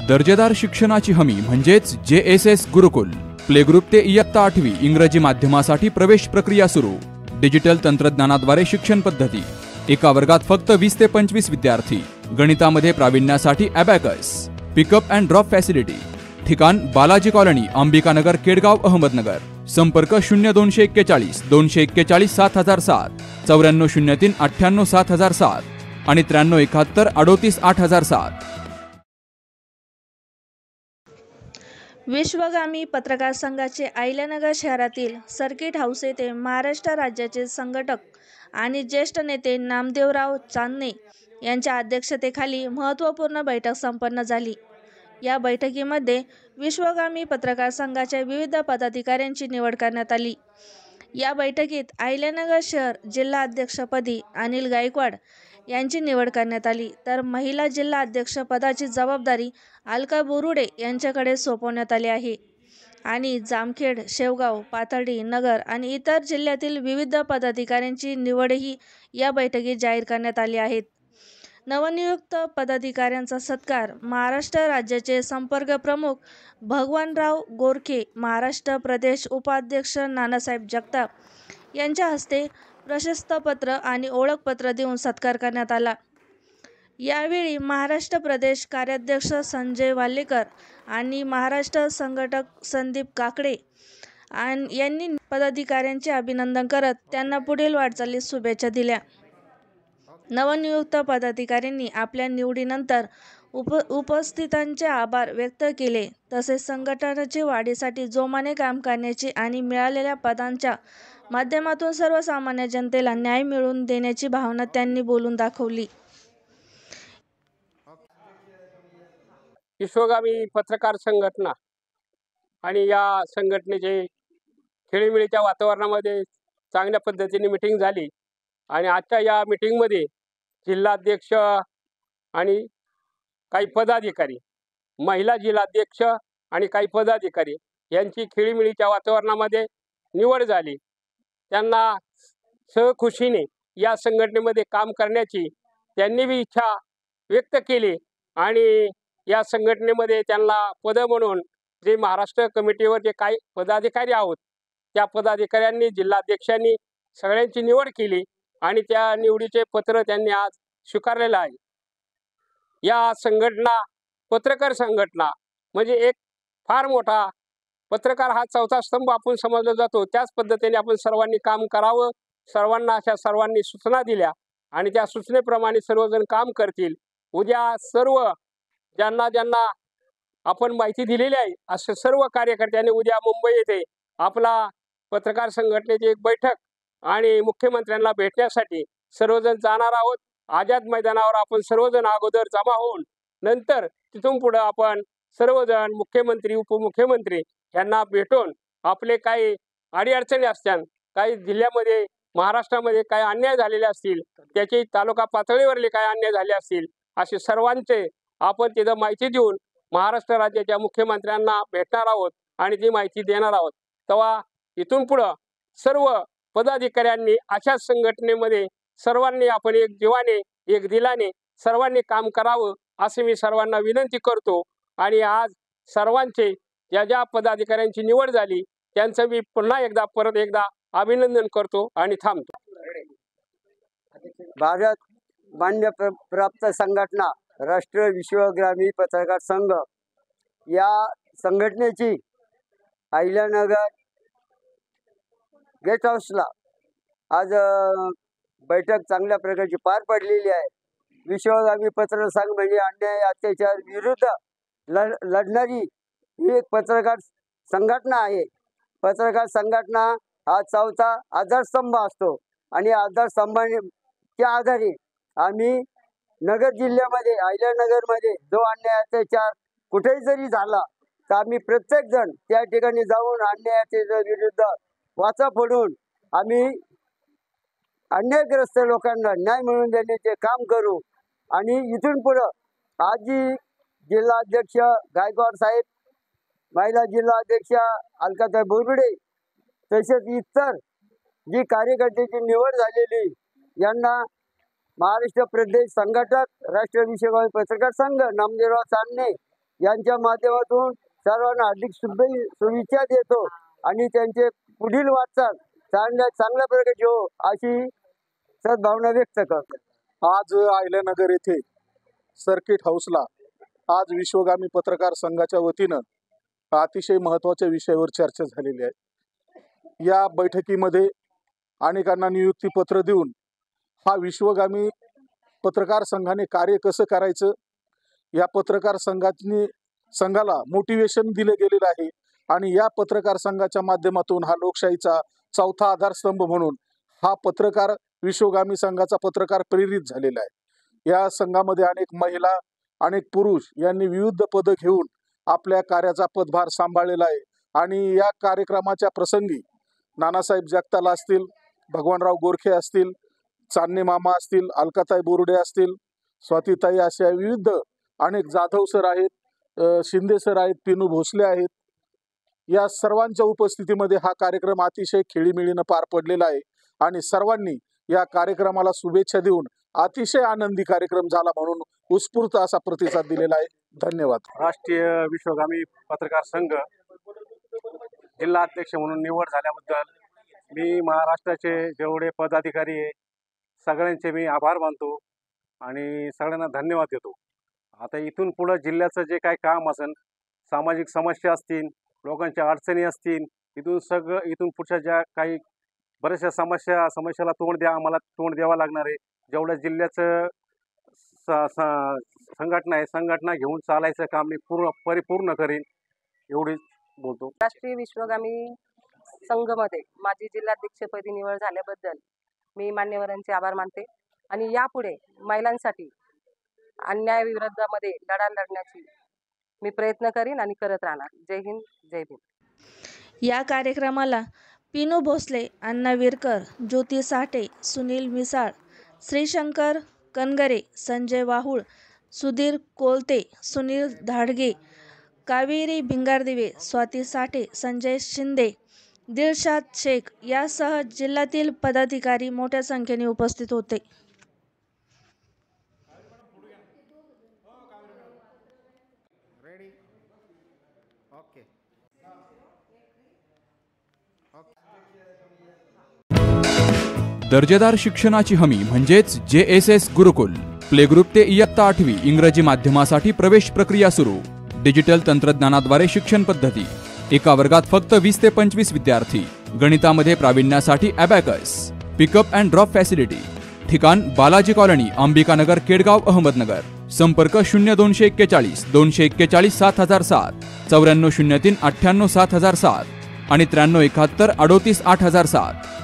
दर्जेदार शिक्षणाची हमी म्हणजेच JSS गुरुकुल. प्ले ग्रुप ते इयत्ता 8वी इंग्रजी माध्यमासाठी प्रवेश प्रक्रिया सुरू. डिजिटल तंत्रज्ञानाद्वारे शिक्षण पद्धती. एका वर्गात फक्त 20 ते 25 विद्यार्थी. गणितामध्ये प्रावीण्यासाठी abacus. Pickup and drop facility. ठिकाण बालाजी कॉलनी, अंबिकानगर, केडगाव, अहमदनगर. संपर्क 0241 241 7007, 9403 98 7007 आणि 9371 38 8007. विश्वगामी पत्रकार संघाचे अहिल्यानगर शहरातील सर्किट हाऊस येथे महाराष्ट्र राज्याचे संघटक आणि ज्येष्ठ नेते नामदेवराव चांदणे यांच्या अध्यक्षतेखाली महत्त्वपूर्ण बैठक संपन्न झाली. या बैठकीमध्ये विश्वगामी पत्रकार संघाच्या विविध पदाधिकाऱ्यांची निवड करण्यात आली. या बैठकीत अहिल्यानगर शहर जिल्हा अध्यक्षपदी अनिल गायकवाड यांची निवड करण्यात आली, तर महिला जिल्हा अध्यक्षपदाची जबाबदारी अलका बोरुडे यांच्याकडे सोपवण्यात आली आहे. आणि जामखेड, शेवगाव, पाथर्डी, नगर आणि इतर जिल्ह्यातील विविध पदाधिकाऱ्यांची निवडही या बैठकीत जाहीर करण्यात आली आहेत. नवनियुक्त पदाधिकाऱ्यांचा सत्कार महाराष्ट्र राज्याचे संपर्क प्रमुख भगवानराव गोरखे, महाराष्ट्र प्रदेश उपाध्यक्ष नानासाहेब जगताप यांच्या हस्ते प्रशस्तीपत्र आणि ओळखपत्र देऊन सत्कार करण्यात आला. यावेळी महाराष्ट्र प्रदेश कार्याध्यक्ष संजय वाल्लेकर आणि महाराष्ट्र संघटक संदीप काकडे यांनी पदाधिकाऱ्यांचे अभिनंदन करत त्यांना पुढील वाटचालीस शुभेच्छा दिल्या. नवनियुक्त पदाधिकाऱ्यांनी आपल्या निवडीनंतर उपस्थितांचे आभार व्यक्त केले. तसेच संघटनाच्या वाढीसाठी जोमाने काम करण्याची आणि मिळालेल्या पदांच्या माध्यमातून सर्वसामान्य जनतेला न्याय मिळवून देण्याची भावना त्यांनी बोलून दाखवली. विश्वगामी पत्रकार संघटना आणि या संघटनेचे खेळीमेळीच्या वातावरणामध्ये चांगल्या पद्धतीने मिटिंग झाली आणि आजच्या या मिटिंगमध्ये जिल्हाध्यक्ष आणि काही पदाधिकारी, महिला जिल्हाध्यक्ष आणि काही पदाधिकारी यांची खेळीमेळीच्या वातावरणामध्ये निवड झाली. त्यांना सहखुशीने या संघटनेमध्ये काम करण्याची त्यांनी बी इच्छा व्यक्त केली आणि या संघटनेमध्ये त्यांना पद म्हणून जे महाराष्ट्र कमिटीवर जे काही पदाधिकारी आहोत त्या पदाधिकाऱ्यांनी, जिल्हाध्यक्षांनी सगळ्यांची निवड केली आणि त्या निवडीचे पत्र त्यांनी आज स्वीकारलेलं आहे. या संघटना, पत्रकार संघटना म्हणजे एक फार मोठा, पत्रकार हा चौथा स्तंभ आपण समजला जातो. त्याच पद्धतीने आपण सर्वांनी काम करावं. सर्वांनी सूचना दिल्या आणि त्या सूचनेप्रमाणे सर्वजण काम करतील. उद्या सर्व ज्यांना आपण माहिती दिलेली आहे असे सर्व कार्यकर्त्यांनी उद्या मुंबई येथे आपला पत्रकार संघटनेची एक बैठक आणि मुख्यमंत्र्यांना भेटण्यासाठी सर्वजण जाणार आहोत. आझाद मैदानावर आपण सर्वजण अगोदर जमा होऊन नंतर तिथून पुढे आपण सर्वजण मुख्यमंत्री, उपमुख्यमंत्री यांना भेटून आपले काही अडीअडचणी असतात, काही जिल्ह्यामध्ये, महाराष्ट्रामध्ये काही अन्याय झालेले असतील, त्याची तालुका पातळीवरले काही अन्याय झाले असतील, असे सर्वांचे आपण तिथं माहिती देऊन महाराष्ट्र राज्याच्या मुख्यमंत्र्यांना भेटणार आहोत आणि ती माहिती देणार आहोत. तेव्हा इथून पुढं सर्व पदाधिकाऱ्यांनी अशा संघटनेमध्ये सर्वांनी आपण एक जीवाने, एक दिलाने सर्वांनी काम करावं असे मी सर्वांना विनंती करतो. आणि आज सर्वांचे ज्या पदाधिकाऱ्यांची निवड झाली त्यांचं मी पुन्हा परत एकदा अभिनंदन करतो आणि थांबतो. भारत मान्य प्राप्त संघटना राष्ट्रीय विश्वगामी पत्रकार संघ या संघटनेची अहिल्यानगर गेस्ट हाऊसला आज बैठक चांगल्या प्रकारची पार पडलेली आहे. विश्वगामी पत्रकार संघ म्हणजे अन्याय अत्याचार विरुद्ध लढणारी ही एक पत्रकार संघटना आहे. पत्रकार संघटना हा चौथा आधारस्तंभ असतो आणि आधारस्तंभाच्या आधारे आम्ही नगर जिल्ह्यामध्ये, अहिल्यानगरमध्ये जो अन्याय अत्याचार कुठेही जरी झाला तर आम्ही प्रत्येक जण त्या ठिकाणी जाऊन अन्यायाच्या विरुद्ध वाचा फोडून आम्ही अन्यायग्रस्त लोकांना न्याय मिळवून देण्याचे काम करू. आणि इथून पुढं आज जी जिल्हा अध्यक्ष गायकवाड साहेब, महिला जिल्हा अध्यक्ष अलकाताई बोरुडे, तसेच इतर जी कार्यकर्त्याची निवड झालेली यांना महाराष्ट्र प्रदेश संघटक राष्ट्रीय विश्वगामी पत्रकार संघ नामदेवराव चांदणे यांच्या माध्यमातून सर्वांना हार्दिक शुभेच्छा देतो आणि त्यांचे पुढील वाटचाल चांगल्या प्रकारे हो अशी सद्भावना व्यक्त करतो। आज अहिल्यानगर येथे सर्किट हाऊसला आज विश्वगामी पत्रकार संघाच्या वतीनं अतिशय महत्त्वाच्या विषयावर चर्चा झालेली आहे। या बैठकीमध्ये अनेकांना नियुक्तीपत्र देऊन हा विश्वगामी पत्रकार संघाने कार्य कसं करायचं, या पत्रकार संघाला मोटिवेशन दिले गेलेलं आहे आणि या पत्रकार संघाच्या माध्यमातून हा लोकशाहीचा चौथा आधारस्तंभ म्हणून हा पत्रकार विश्वगामी संघाचा पत्रकार प्रेरित झालेला आहे। या संघामध्ये अनेक महिला, अनेक पुरुष यांनी विविध पदं घेऊन आपल्या कार्याचा पदभार सांभाळलेला आहे आणि या कार्यक्रमाच्या प्रसंगी नानासाहेब जगताप असतील, भगवानराव गोरखे असतील, चांदणे मामा असतील, अलकाताई बोर्डे असतील, स्वातीताई अशा विविध अनेक जाधव सर आहेत, शिंदे सर आहेत, पिनू भोसले आहेत, या सर्वांच्या उपस्थितीमध्ये हा कार्यक्रम अतिशय खेळीमेळीनं पार पडलेला आहे आणि सर्वांनी या कार्यक्रमाला शुभेच्छा देऊन अतिशय आनंदी कार्यक्रम झाला म्हणून उत्स्फूर्त असा प्रतिसाद दिलेला आहे। धन्यवाद। राष्ट्रीय विश्वगामी पत्रकार संघ जिल्हा अध्यक्ष म्हणून निवड झाल्याबद्दल मी महाराष्ट्राचे जेवढे पदाधिकारी आहे सगळ्यांचे मी आभार मानतो आणि सगळ्यांना धन्यवाद देतो। आता इथून पुढं जिल्ह्याचं जे काही काम असेल, सामाजिक समस्या असतील, लोकांच्या अडचणी असतील, इथून पुढच्या ज्या काही बऱ्याचशा समस्याला आम्हाला तोंड द्यावं लागणार आहे। जेवढ्या जिल्ह्याचं संघटना घेऊन चालायचं काम मी परिपूर्ण करीन एवढीच बोलतो। राष्ट्रीय विश्वगामी संघमध्ये माझी जिल्हाध्यक्षपदी निवड झाल्याबद्दल मी मान्यवरांचे आभार मानते आणि यापुढे महिलांसाठी अन्यायाविरोधामध्ये लढा लढण्याची मी प्रयत्न करीन आणि करत राहणार। जय हिंद, जय भीम। या कार्यक्रमाला पिनू भोसले, अण्णा विरकर, ज्योती साठे, सुनील मिसाळ, श्रीशंकर कनगरे, संजय वाहुळ, सुधीर कोलते, सुनील धाडगे, कावेरी भिंगारदिवे, स्वाती साठे, संजय शिंदे, दिलशाद शेख यासह जिल्ह्यातील पदाधिकारी मोठ्या संख्येने उपस्थित होते। दर्जेदार शिक्षणाची हमी म्हणजेच JSS गुरुकुल। प्ले ग्रुप ते इयत्ता 8वी इंग्रजी माध्यमासाठी प्रवेश प्रक्रिया सुरू। डिजिटल तंत्रज्ञानाद्वारे शिक्षण पद्धती। एका वर्गात फक्त 20 ते 25 विद्यार्थी। गणितामध्ये प्रावीण्यासाठी abacus. Pickup and drop facility. ठिकाण बालाजी कॉलनी, अंबिकानगर, केडगाव, अहमदनगर। संपर्क 0241 241 7007, 9403 98 7007 आणि 9371 38 8007।